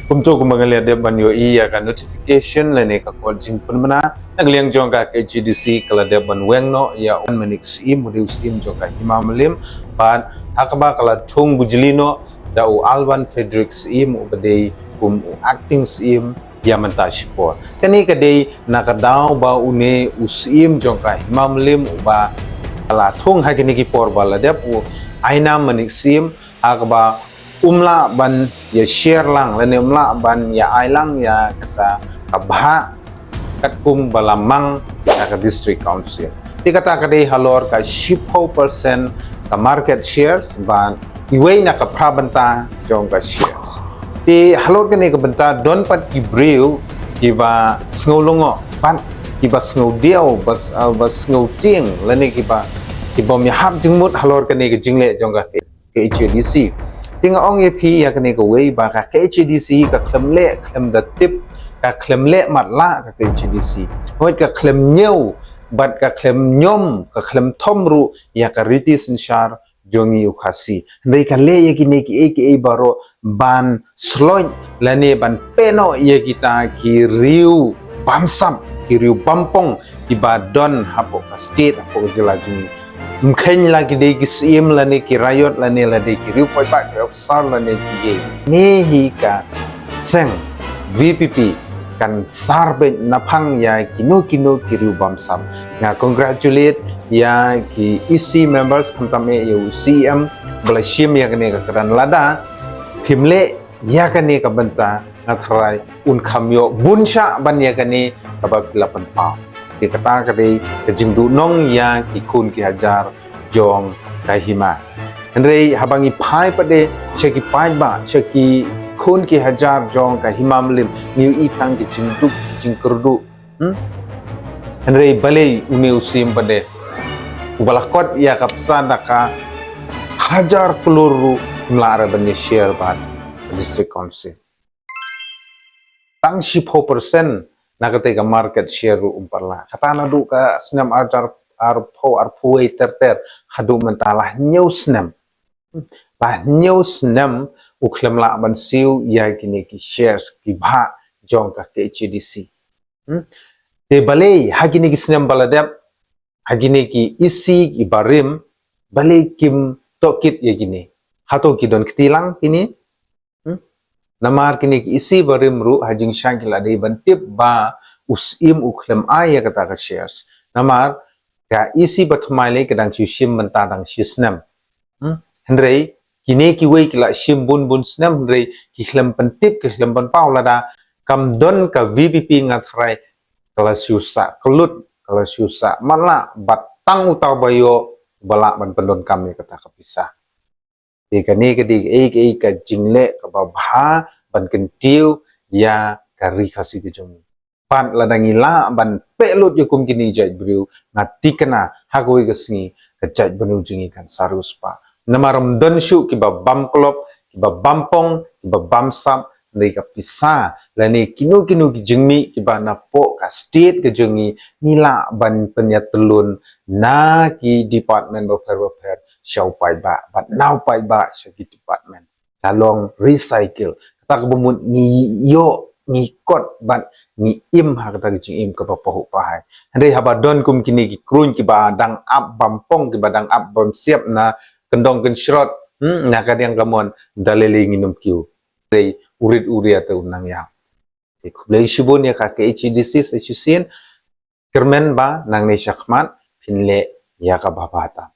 kumco kumagali ade banyo iya ka notification lene ka call jing punmana nagliang jong ka GDC kala de ban wengno ya on manix im reduce im jong ka himamlim ban hakaba kala thung bujlino da u alban fredericks im ubade acting im yamanta shipor kani kade nakadaw ba une usim jong ka himamlim uba kala thung hakini ki por bala de u aina manix im hakaba umla ban ya share lang lene umla ban ya ailang ya kata kabha katkum balamang ya ka district council ti kata kade halor ka 10% ka market shares ban iway na ka prabanta jong ka shares ti halor kene ka banta don pat gibreu kiba sngolongo pan kiba sngodio bas sngoting lene kiba mi hab jingmut halor kene ka jingle jong ka HDC tinga ong EP ya kene ko way ba ka HDC ka klemle klem da tip ka klemle matla ka HDC hoit ka klem nyeu bat ka klem nyom ka klem thomru ya ka riti sinshar jongi ukhasi ndai ka le ye kine ki aka baro ban sloin lane ban peno ye kita ki riu bamsam ki riu bampong ki ba don hapo ka state hapo jela jungi mkhen lagi de ki sim lane ki rayot lane lade ki riu poi pak sar lane ki ne hi ka seng VPP kan sarbe napang ya kino ki riu bamsam nga congratulate ya ki EC members kantame ya CM blashim ya kene ka karan lada phimle ya kene ka banta ngathrai un khamyo bunsha ban ya kene kabak lapan pa di kata kade kejingdu nong ya ki kun ki hajar jong kahima Henry habangi pai pade shaki pai ba shaki kun ki hajar jong kahima mlim niu itang ki jingkurdu Henry bale uni usim pade ubalakot ya kapsana ka hajar peluru melara bani share ban district council tang 10% nakate ka market share umparla katana du ka snam arpo ter hadu mentalah news nam bah news nam uklem la ban siu ya kini ki shares ki bha jong ka HDC te bale hagini ki snam baladap hagini ki isi ki barim bale kim tokit ya gini hato ki don kitilang kini namar kini ki isi barim ru hajing shangil adai bantip ba usim uklem ya kata ka shares namar ka isi batmale kadang shim mentadang shisnam hendrei kini ki wei kila shim bun snam hendrei ki klem pentip ki klem pan paulada kam don ka VPP ngathrai kala syusa kelut kala syusa mala batang utau bayo balak ban pendon kami kata kapisah di kani kedi ka jingle ka babha ban kentiu ya kari khasi ke jong pan ladangi la ban pelut yukum kini jaj bru ngati kena hagoi kesni ka jaj benu jingi kan saruspa namaram don shu ki ba bam klop ki ba bampong ki ba bamsam ndai ka pisa lani kinu ki jingmi ki ba na po ka state ke jongi nila ban penyatulun na ki department of welfare shau pai ba but now pai ba shaki department kalong recycle tak bumun ni yo ni kot ban ni im ha kata jing im ka pahu pahai handai haba don kum kini ki krun ki ba dang up bampong ki ba dang up bam siap na kendong ken shrot na kadang kamon dalele nginum kiu dei urit uria te unang ya ikulai shubun ya ka HDC sechusin kermen ba nang ne shakmat pinle ya ka babata